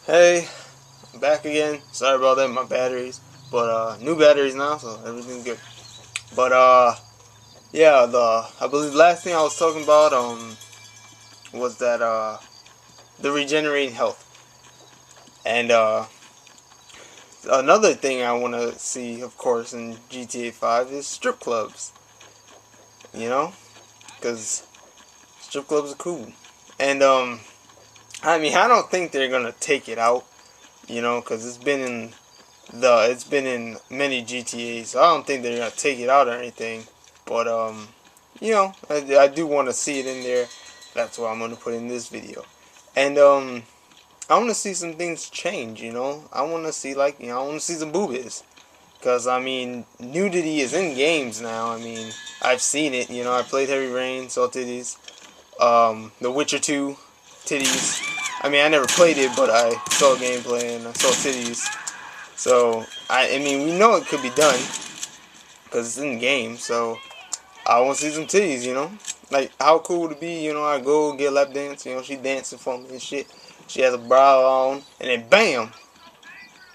Hey, I'm back again. Sorry about that, my batteries. But new batteries now, so everything's good. But yeah, I believe the last thing I was talking about was that the regenerating health. And another thing I want to see, of course, in GTA 5 is strip clubs. You know, because strip clubs are cool. And I mean, I don't think they're gonna take it out. Because it's been in many GTAs, so I don't think they're gonna take it out or anything. But I do want to see it in there. That's why I'm gonna put in this video. And I want to see some things change. I want to see I want to see some boobies. Cause I mean, nudity is in games now. I mean, I've seen it. I played Heavy Rain, saw titties. The Witcher 2, titties. I mean, I never played it, but I saw gameplay and I saw titties. So I mean, we know it could be done because it's in the game. So I want to see some titties. Like how cool would it be? I go get a lap dance. She dancing for me and shit. She has a bra on, and then bam,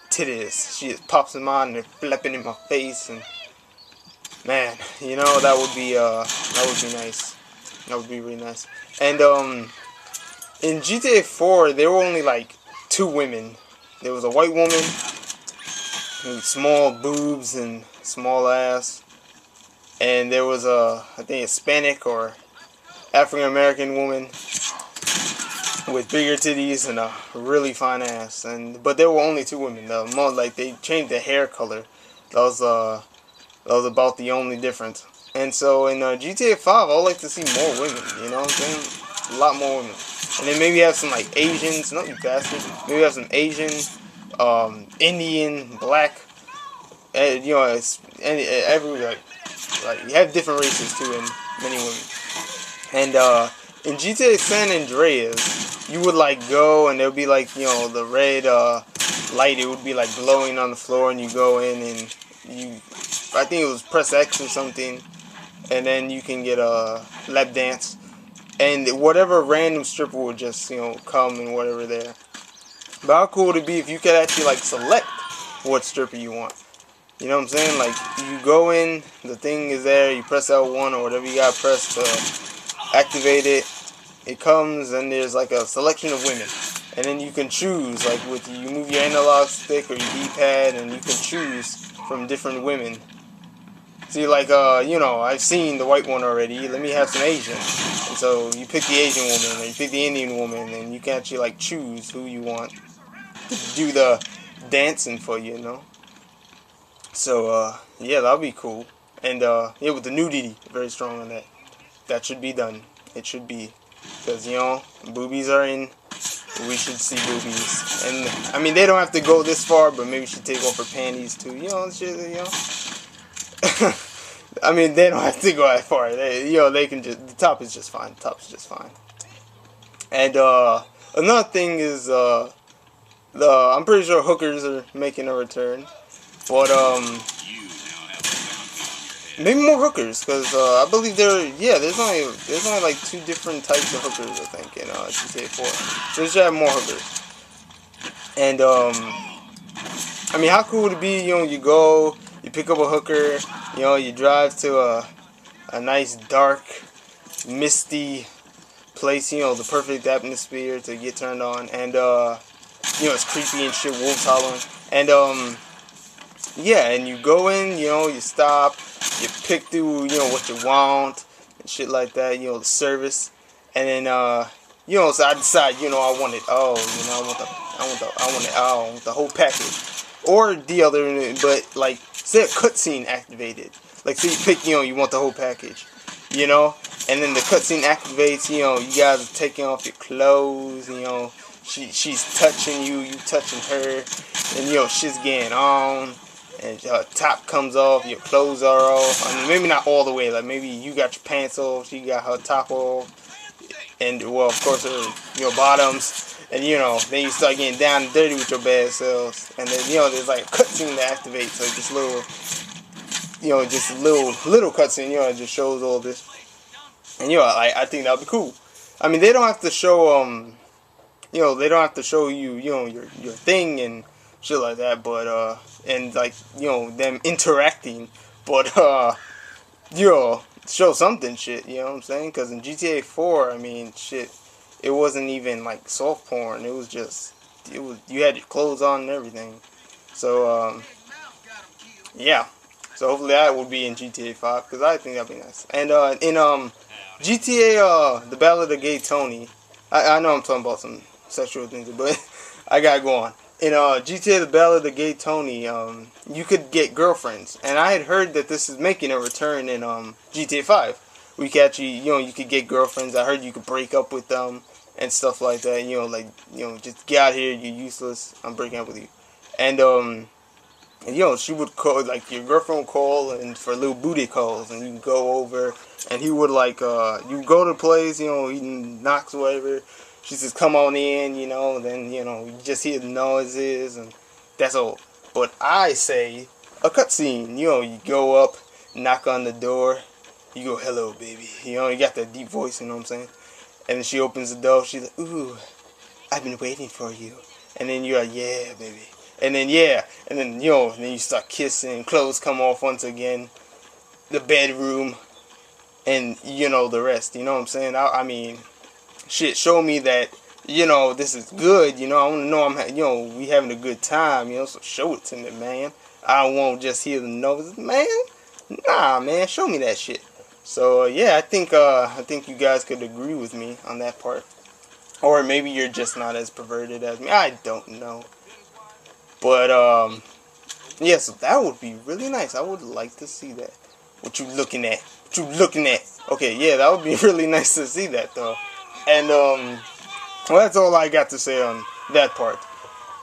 titties. She just pops in mine and they're flapping in my face, and man, that would be nice. That would be really nice. And in GTA 4, there were only like two women. There was a white woman with small boobs and small ass, and there was I think, Hispanic or African American woman with bigger titties and a really fine ass. But there were only two women. They changed the hair color. That was about the only difference. And so in GTA 5, I would like to see more women. You know what I'm saying? A lot more women. And then maybe have some like Asians. No, you bastard. Maybe have some Asian, Indian, black. Every like you have different races too in many women. And in GTA San Andreas, you would like go and there would be like the red light. It would be like glowing on the floor, and you go in and I think it was press X or something, and then you can get a lap dance, and whatever random stripper would just come and whatever there. But how cool would it be if you could actually like select what stripper you want? You know what I'm saying? Like you go in, the thing is there, you press L1 or whatever you got pressed to activate it. It comes and there's like a selection of women, and then you can choose you move your analog stick or your D-pad, and you can choose from different women. See, I've seen the white one already. Let me have some Asian. And so you pick the Asian woman, or you pick the Indian woman, and you can actually like choose who you want to do the dancing for you. So yeah, that'll be cool. And yeah, with the nudity, very strong on that. That should be done. It should be, because boobies are in. We should see boobies, and I mean they don't have to go this far, but maybe she take off her panties too. Shit. I mean, they don't have to go that far. They can just, the top is just fine. The top is just fine. And another thing is I'm pretty sure hookers are making a return, but maybe more hookers, because I believe there's only like two different types of hookers, I think, in GTA 4. So they should have more hookers. And I mean, how cool would it be? You go, you pick up a hooker, you drive to a nice dark, misty place, the perfect atmosphere to get turned on, and it's creepy and shit, wolves hollering, and yeah, and you go in, you stop, you pick through, what you want and shit like that, the service, and then so I decide, I want it. Oh, I want the whole package. Or the other, but like, say a cutscene activated. Like, say you pick, you want the whole package, and then the cutscene activates, you guys are taking off your clothes, she's touching you, you touching her, and shit's getting on, and her top comes off, your clothes are off. I mean, maybe not all the way, like maybe you got your pants off, she got her top off, and well, of course, her bottoms. And then you start getting down and dirty with your bad selves, and then there's like a cutscene to activate, so just little cutscene, it just shows all this, and I think that would be cool. I mean, they don't have to show they don't have to show you, your thing and shit like that, but and like, them interacting, but show something shit, you know what I'm saying? Because in GTA 4, I mean, shit, it wasn't even like soft porn. It was just, you had your clothes on and everything. So yeah. So hopefully that will be in GTA 5, because I think that'd be nice. And in GTA The Ballad of Gay Tony, I know I'm talking about some sexual things, but I gotta go on. In GTA The Ballad of Gay Tony, you could get girlfriends, and I had heard that this is making a return in GTA 5. We could actually, you could get girlfriends. I heard you could break up with them and stuff like that. Just get out here. You're useless. I'm breaking up with you. And she would call, like, your girlfriend would call and for little booty calls, and you go over, and he would like, you go to the place, he knocks or whatever. She says, "Come on in," then, you just hear the noises, and that's all. But I say a cutscene, you go up, knock on the door, you go, "Hello, baby," you got that deep voice, you know what I'm saying? And then she opens the door, she's like, "Ooh, I've been waiting for you." And then you're like, "Yeah, baby." And then, yeah, and then, and then you start kissing, clothes come off once again, the bedroom, and the rest, you know what I'm saying? I mean, shit, show me that, this is good, I want to know we having a good time, so show it to me, man. I won't just hear the noise, man. Nah, man, show me that shit. So, yeah, I think you guys could agree with me on that part. Or maybe you're just not as perverted as me. I don't know. But, yeah, so that would be really nice. I would like to see that. What you looking at? What you looking at? Okay, yeah, that would be really nice to see that, though. And, well, that's all I got to say on that part.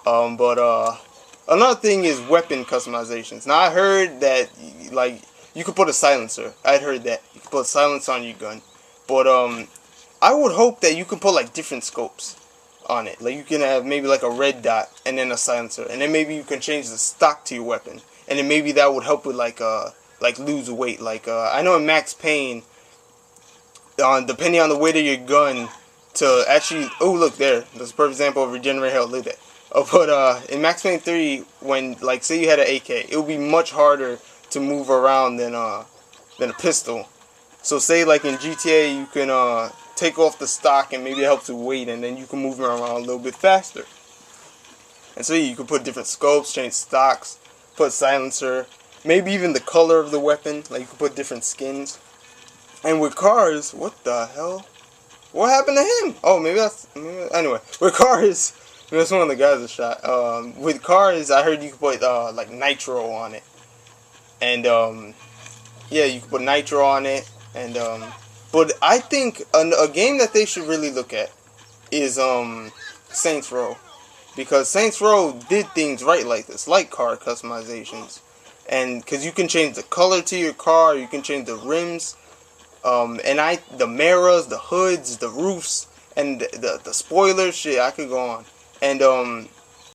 But, another thing is weapon customizations. Now, I heard that, like, you could put a silencer. I'd heard that. You could put a silencer on your gun. But, I would hope that you could put, like, different scopes on it. Like, you can have maybe like a red dot and then a silencer, and then maybe you can change the stock to your weapon, and then maybe that would help with like lose weight. Like I know in Max Payne, depending on the weight of your gun, to actually, oh look there, that's a perfect example of regenerate health. Look at that. Oh, but in Max Payne 3, when like say you had an AK, it would be much harder to move around than a pistol. So say like in GTA you can take off the stock and maybe it helps with weight, and then you can move around a little bit faster. And so you can put different scopes, change stocks, put silencer, maybe even the color of the weapon. Like you can put different skins. And with cars, what the hell? What happened to him? Oh, anyway, with cars, that's one of the guys that shot. With cars, I heard you could put like nitro on it, and yeah, you can put nitro on it, and but I think a game that they should really look at is Saints Row, because Saints Row did things right like this, like car customizations, and because you can change the color to your car, you can change the rims, and the mirrors, the hoods, the roofs, and the spoilers. Shit, I could go on, and